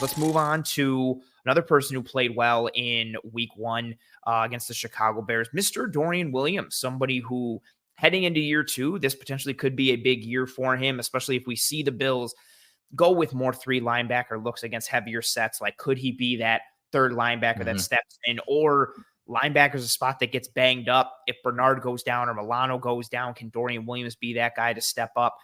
Let's move on to another person who played well in week 1 against the Chicago Bears, Mr. Dorian Williams, somebody who heading into year 2, this potentially could be a big year for him, especially if we see the Bills go with more 3 linebacker looks against heavier sets. Like, could he be that third linebacker that steps in, or linebacker's a spot that gets banged up? If Bernard goes down or Milano goes down, can Dorian Williams be that guy to step up?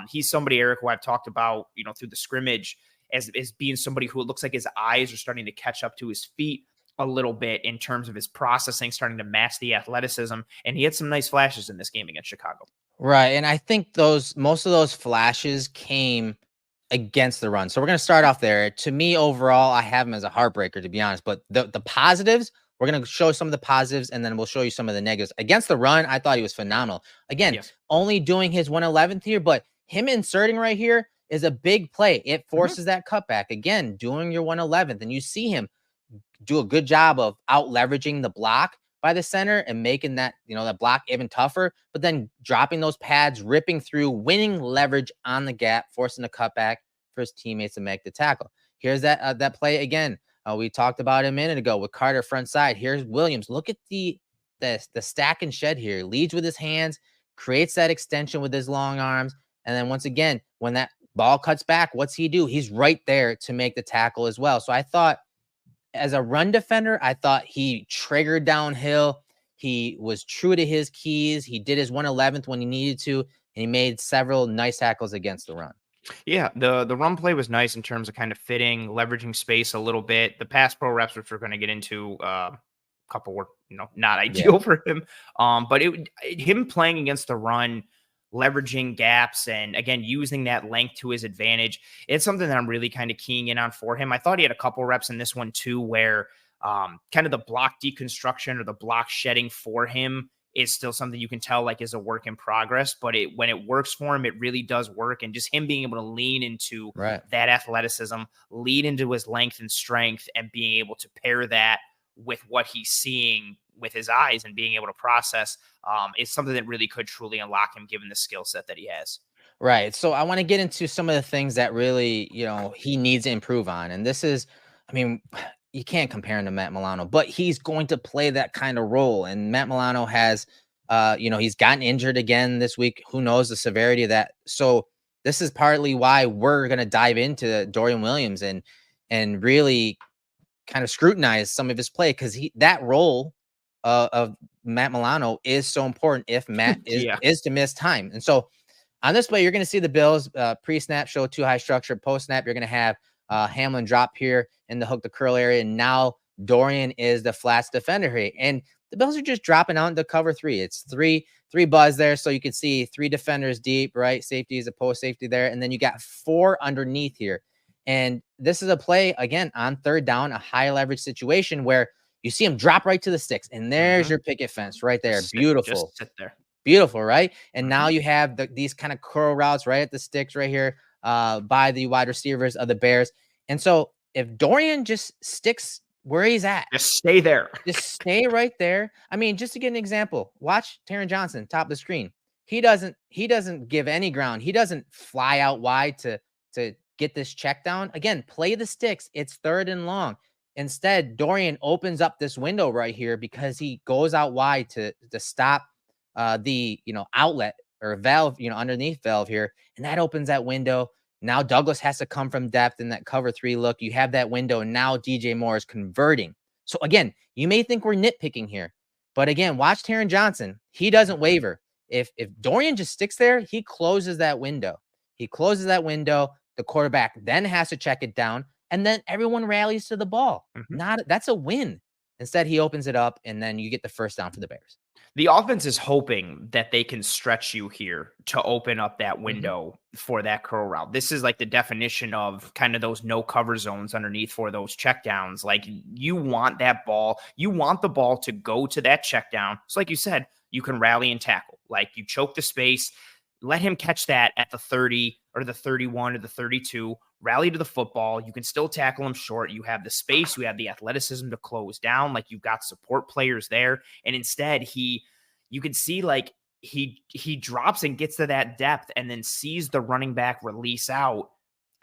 He's somebody, Erik, who I've talked about, through the scrimmage as being somebody who it looks like his eyes are starting to catch up to his feet a little bit in terms of his processing, starting to match the athleticism. And he had some nice flashes in this game against Chicago. Right. And I think most of those flashes came against the run. So we're going to start off there. To me, overall, I have him as a heartbreaker, to be honest. But the positives, we're going to show some of the positives, and then we'll show you some of the negatives. Against the run, I thought he was phenomenal. Again, only doing his 111th here, but him inserting right here is a big play. It forces that cutback. Again, doing your 111th, and you see him do a good job of out leveraging the block by the center and making that, that block even tougher, but then dropping those pads, ripping through, winning leverage on the gap, forcing a cutback for his teammates to make the tackle. Here's that play again. We talked about it a minute ago with Carter front side. Here's Williams. Look at the stack and shed here. Leads with his hands, creates that extension with his long arms. And then once again, when that ball cuts back, what's he do? He's right there to make the tackle as well. So I thought, as a run defender, I thought he triggered downhill. He was true to his keys. He did his 111th when he needed to, and he made several nice tackles against the run. Yeah, the run play was nice in terms of kind of fitting, leveraging space a little bit. The pass pro reps, which we're going to get into, a couple were not ideal for him. But him playing against the run, leveraging gaps, and again using that length to his advantage, it's something that I'm really kind of keying in on for him. I thought he had a couple reps in this one too, where kind of the block deconstruction or the block shedding for him is still something you can tell like is a work in progress, but when it works for him, it really does work. And just him being able to lean into that athleticism, lead into his length and strength, and being able to pair that with what he's seeing with his eyes and being able to process is something that really could truly unlock him given the skill set that he has. Right. So I want to get into some of the things that really, he needs to improve on. And this is, you can't compare him to Matt Milano, but he's going to play that kind of role. And Matt Milano has, he's gotten injured again this week. Who knows the severity of that? So this is partly why we're going to dive into Dorian Williams and really kind of scrutinize some of his play, because that role of Matt Milano is so important if Matt is to miss time. And so on this play, you're going to see the Bills pre-snap show too high structure. Post-snap, you're going to have Hamlin drop here in the hook the curl area. And now Dorian is the flats defender here. And the Bills are just dropping out into cover 3. It's three buzz there. So you can see 3 defenders deep, right? Safety is a post safety there. And then you got 4 underneath here. And this is a play, again, on third down, a high leverage situation where you see him drop right to the sticks. And there's your picket fence right there. Beautiful. Just sit there. Beautiful, right? And now you have these kind of curl routes right at the sticks right here by the wide receivers of the Bears. And so if Dorian just sticks where he's at, just stay there. Just stay right there. Just to get an example, watch Taron Johnson, top of the screen. He doesn't give any ground. He doesn't fly out wide to get this check down. Again, play the sticks. It's third and long. Instead, Dorian opens up this window right here because he goes out wide to stop the outlet or valve, underneath valve here. And that opens that window. Now Douglas has to come from depth in that cover 3 look. You have that window. And now DJ Moore is converting. So again, you may think we're nitpicking here, but again, watch Taron Johnson. He doesn't waver. If Dorian just sticks there, he closes that window. The quarterback then has to check it down, and then everyone rallies to the ball. That's a win. Instead, he opens it up, and then you get the first down for the Bears. The offense is hoping that they can stretch you here to open up that window for that curl route. This is like the definition of kind of those no cover zones underneath for those checkdowns. Like, you want that ball. You want the ball to go to that check down. So like you said, you can rally and tackle. Like, you choke the space, let him catch that at the 30 or the 31 or the 32, rally to the football. You can still tackle him short. You have the space, you have the athleticism to close down. Like, you've got support players there. And instead you can see like he drops and gets to that depth and then sees the running back release out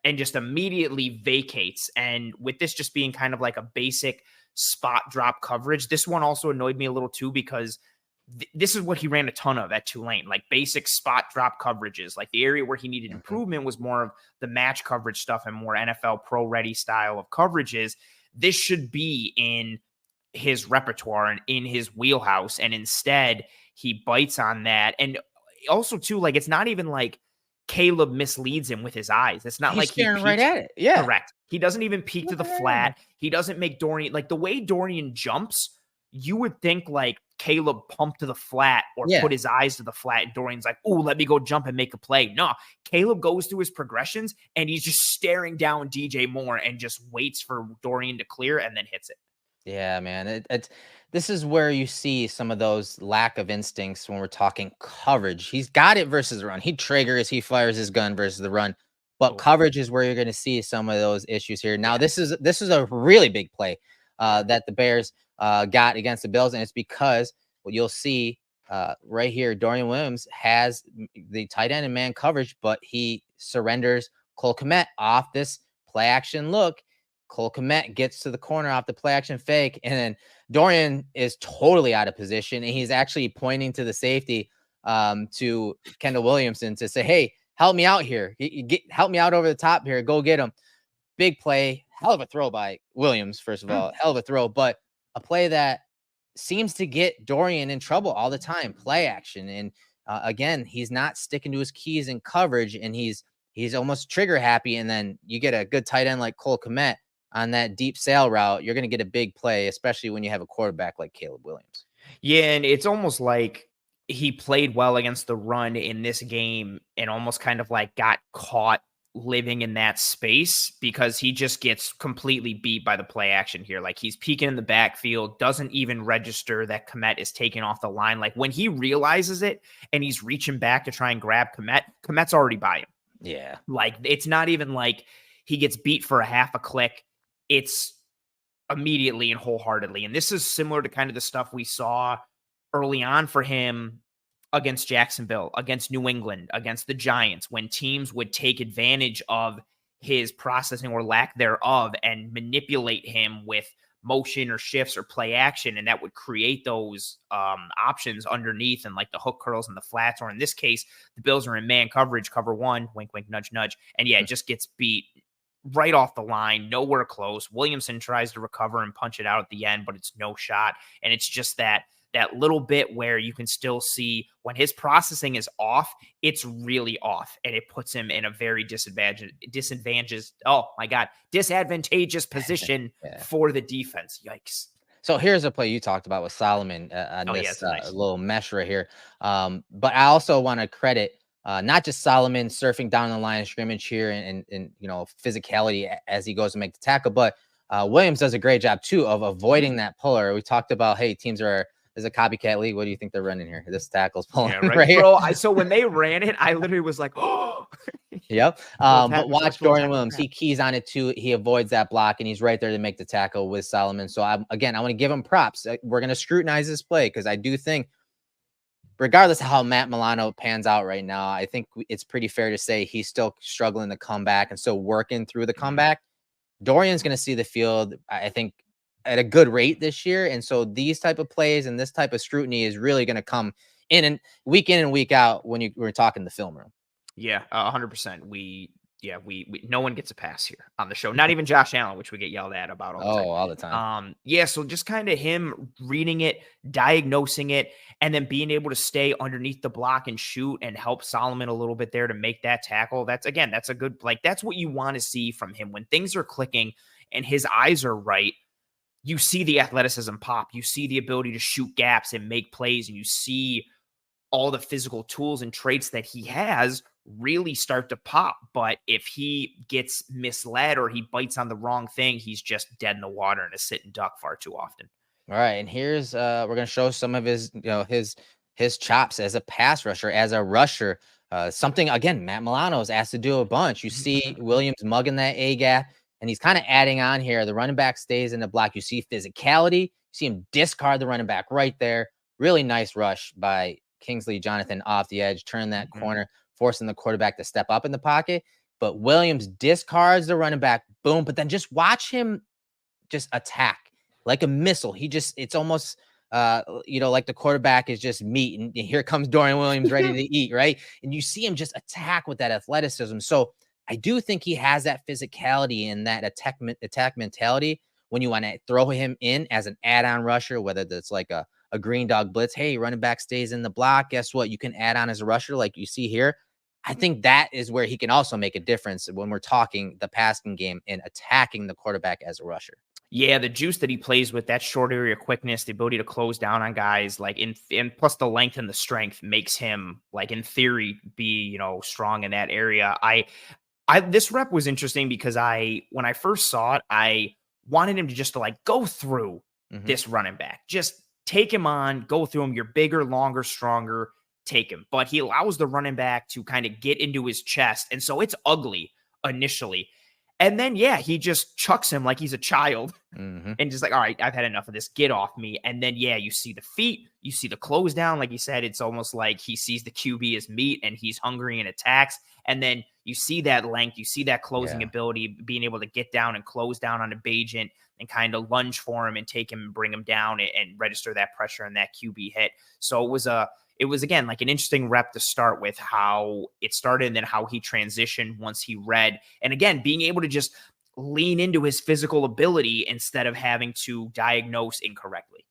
and just immediately vacates. And with this just being kind of like a basic spot drop coverage, this one also annoyed me a little too, because this is what he ran a ton of at Tulane, like basic spot drop coverages. Like the area where he needed improvement was more of the match coverage stuff and more NFL pro ready style of coverages. This should be in his repertoire and in his wheelhouse. And instead he bites on that. And also too, like, it's not even like Caleb misleads him with his eyes. It's not He's like he staring peeks right at it. Yeah. Correct. He doesn't even peek to the flat. He doesn't make Dorian, like the way Dorian jumps, you would think like Caleb pumped to the flat or put his eyes to the flat, and Dorian's like, oh, let me go jump and make a play. No, Caleb goes through his progressions and he's just staring down DJ Moore and just waits for Dorian to clear and then hits it. Yeah, man. This is where you see some of those lack of instincts when we're talking coverage. He's got it versus the run. He triggers, he fires his gun versus the run. But coverage is where you're going to see some of those issues here. Now, this is a really big play that the Bears got against the Bills, and it's because what you'll see right here, Dorian Williams has the tight end and man coverage, but he surrenders Cole Kmet off this play action look. Cole Kmet gets to the corner off the play action fake, and then Dorian is totally out of position, and he's actually pointing to the safety to Kendall Williamson to say, hey, help me out here. Help me out over the top here. Go get him. Big play. Hell of a throw by Williams, first of all. Hell of a throw, but a play that seems to get Dorian in trouble all the time. Play action. And again, he's not sticking to his keys in coverage, and he's almost trigger happy. And then you get a good tight end like Cole Kmet on that deep sail route, you're going to get a big play, especially when you have a quarterback like Caleb Williams. Yeah, and it's almost like he played well against the run in this game and almost kind of like got caught living in that space because he just gets completely beat by the play action here. Like he's peeking in the backfield, doesn't even register that Kmet is taken off the line. Like when he realizes it and he's reaching back to try and grab Kmet's already by him. Yeah. Like it's not even like he gets beat for a half a click. It's immediately and wholeheartedly. And this is similar to kind of the stuff we saw early on for him against Jacksonville, against New England, against the Giants, when teams would take advantage of his processing or lack thereof and manipulate him with motion or shifts or play action. And that would create those options underneath and like the hook curls and the flats, or in this case, the Bills are in man coverage, cover one, wink, wink, nudge, nudge. And yeah, it just gets beat right off the line, nowhere close. Williamson tries to recover and punch it out at the end, but it's no shot. And it's just that little bit where you can still see when his processing is off, it's really off. And it puts him in a very disadvantageous position for the defense. Yikes. So here's a play you talked about with Solomon on this nice little mesh right here. But I also want to credit not just Solomon surfing down the line of scrimmage here and you know, physicality as he goes to make the tackle, but Williams does a great job too of avoiding that puller. We talked about, hey, teams are a copycat league. What do you think they're running here? This tackle's pulling right here. Bro, so when they ran it, I literally was like, oh. Yep. But watch Dorian Williams. He keys on it too. He avoids that block, and he's right there to make the tackle with Solomon. So I want to give him props. We're going to scrutinize this play because I do think, regardless of how Matt Milano pans out right now, I think it's pretty fair to say he's still struggling to come back and still working through the comeback. Dorian's going to see the field, I think, at a good rate this year. And so these type of plays and this type of scrutiny is really going to come in and week out when we're talking the film room. Yeah, 100%. We no one gets a pass here on the show. Not even Josh Allen, which we get yelled at about all the time. Yeah, so just kind of him reading it, diagnosing it, and then being able to stay underneath the block and shoot and help Solomon a little bit there to make that tackle. That's a good, like, that's what you want to see from him when things are clicking and his eyes are right. You see the athleticism pop. You see the ability to shoot gaps and make plays, and you see all the physical tools and traits that he has really start to pop. But if he gets misled or he bites on the wrong thing, he's just dead in the water and a sitting duck far too often. All right. And here's we're going to show some of his, his chops as a pass rusher, as a rusher. Something, again, Matt Milano's asked to do a bunch. You see Williams mugging that A gap, and he's kind of adding on here. The running back stays in the block. You see physicality. You see him discard the running back right there. Really nice rush by Kingsley Jonathan off the edge, turn that corner, forcing the quarterback to step up in the pocket. but Williams discards the running back, boom, but then just watch him just attack like a missile. It's almost like the quarterback is just meat, and here comes Dorian Williams ready to eat, right? And you see him just attack with that athleticism. So I do think he has that physicality and that attack mentality when you want to throw him in as an add-on rusher, whether that's like a green dog blitz. Hey, running back stays in the block. Guess what? You can add on as a rusher like you see here. I think that is where he can also make a difference when we're talking the passing game and attacking the quarterback as a rusher. Yeah, the juice that he plays with, that short area quickness, the ability to close down on guys, like and plus the length and the strength makes him, like, in theory, be, strong in that area. This rep was interesting because when I first saw it, I wanted him to just go through this running back. Just take him on, go through him. You're bigger, longer, stronger, take him. But he allows the running back to kind of get into his chest. And so it's ugly initially. And then, he just chucks him like he's a child and just like, all right, I've had enough of this. Get off me. And then, you see the feet, you see the close down. Like you said, it's almost like he sees the QB as meat and he's hungry and attacks. And then you see that length, you see that closing ability, being able to get down and close down on a Bajent and kind of lunge for him and take him and bring him down and register that pressure and that QB hit. So it was again, like an interesting rep to start with, how it started and then how he transitioned once he read. And again, being able to just lean into his physical ability instead of having to diagnose incorrectly.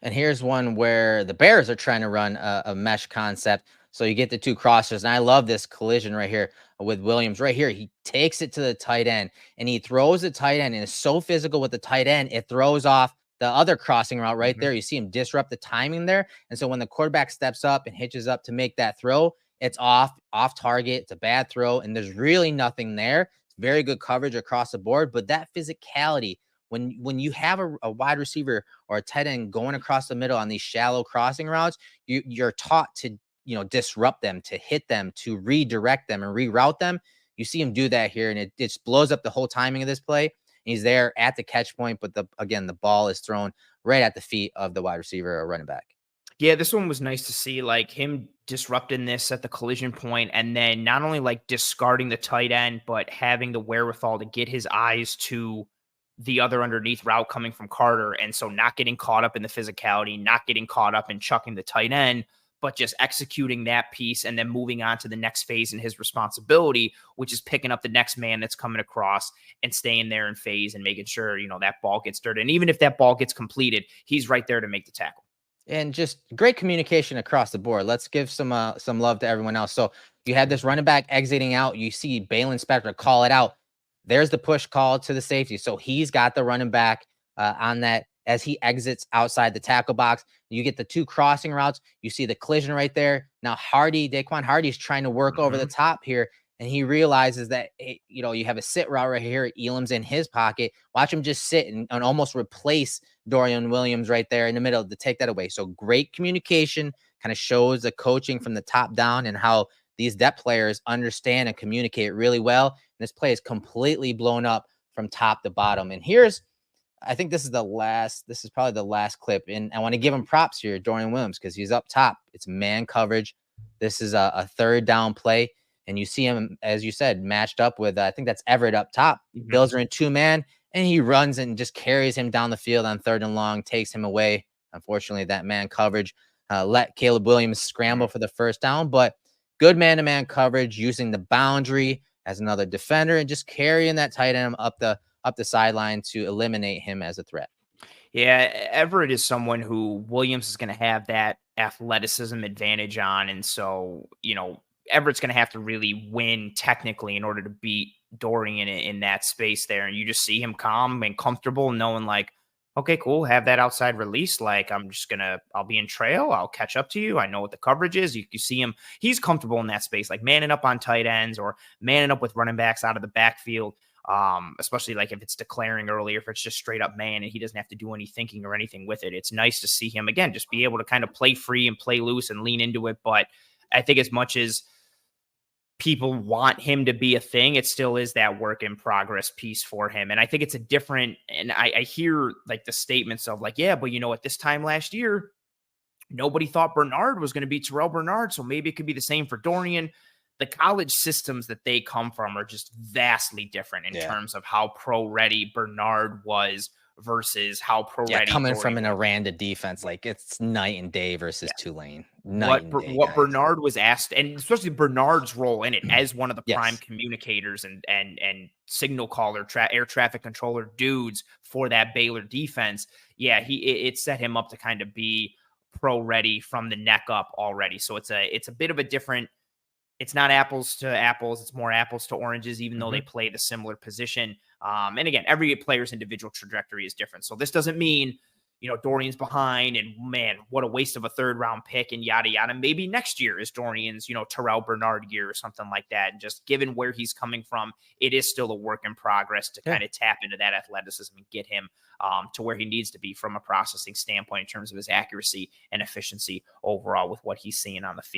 And here's one where the Bears are trying to run a mesh concept. So you get the two crossers. And I love this collision right here with Williams right here. He takes it to the tight end and he throws the tight end and is so physical with the tight end. It throws off the other crossing route right there. You see him disrupt the timing there. And so when the quarterback steps up and hitches up to make that throw, it's off target. It's a bad throw. And there's really nothing there. It's very good coverage across the board. But that physicality, when you have a wide receiver or a tight end going across the middle on these shallow crossing routes, you're taught to disrupt them, to hit them, to redirect them and reroute them. You see him do that here, and it just blows up the whole timing of this play. He's there at the catch point, but the ball is thrown right at the feet of the wide receiver or running back. Yeah, this one was nice to see, like him disrupting this at the collision point, and then not only like discarding the tight end, but having the wherewithal to get his eyes to the other underneath route coming from Carter. And so not getting caught up in the physicality, not getting caught up in chucking the tight end, but just executing that piece and then moving on to the next phase in his responsibility, which is picking up the next man that's coming across and staying there in phase and making sure, that ball gets dirty. And even if that ball gets completed, he's right there to make the tackle. And just great communication across the board. Let's give some love to everyone else. So you had this running back exiting out. You see Balin Spector call it out. There's the push call to the safety. So he's got the running back on that as he exits outside the tackle box. You get the two crossing routes. You see the collision right there. Now Daquan Hardy's trying to work over the top here, and he realizes that, you have a sit route right here. Elam's in his pocket. Watch him just sit and almost replace Dorian Williams right there in the middle to take that away. So great communication, kind of shows the coaching from the top down and how these depth players understand and communicate really well. And this play is completely blown up from top to bottom. And I think this is probably the last clip. And I want to give him props here, Dorian Williams, because he's up top. It's man coverage. This is a third down play. And you see him, as you said, matched up with, I think that's Everett up top. Bills are in two man, and he runs and just carries him down the field on third and long, takes him away. Unfortunately, that man coverage let Caleb Williams scramble for the first down, but good man-to-man coverage, using the boundary as another defender and just carrying that tight end up the sideline to eliminate him as a threat. Yeah, Everett is someone who Williams is going to have that athleticism advantage on. And so, Everett's going to have to really win technically in order to beat Dorian in that space there. And you just see him calm and comfortable, knowing like, okay, cool, have that outside release. Like, I'll be in trail. I'll catch up to you. I know what the coverage is. You see him. He's comfortable in that space, like manning up on tight ends or manning up with running backs out of the backfield. Especially like if it's declaring early, if it's just straight up man and he doesn't have to do any thinking or anything with it. It's nice to see him again, just be able to kind of play free and play loose and lean into it. But I think as much as people want him to be a thing, it still is that work in progress piece for him. And I think it's a different, and I hear like the statements of like, yeah, but at this time last year, nobody thought Bernard was going to be Terrell Bernard. So maybe it could be the same for Dorian. the college systems that they come from are just vastly different in terms of how pro ready Bernard was versus how pro ready coming Dorian from an was. Aranda defense, like it's night and day versus Tulane. Night and day, what guys. Bernard was asked, and especially Bernard's role in it as one of the prime communicators and signal caller, air traffic controller dudes for that Baylor defense. Yeah, it set him up to kind of be pro ready from the neck up already. So it's a bit of a different. It's not apples to apples. It's more apples to oranges, even though they play the similar position. And again, every player's individual trajectory is different. So this doesn't mean, Dorian's behind and man, what a waste of a 3rd round pick and yada, yada. Maybe next year is Dorian's, Terrell Bernard year or something like that. And just given where he's coming from, it is still a work in progress to kind of tap into that athleticism and get him to where he needs to be from a processing standpoint in terms of his accuracy and efficiency overall with what he's seeing on the field.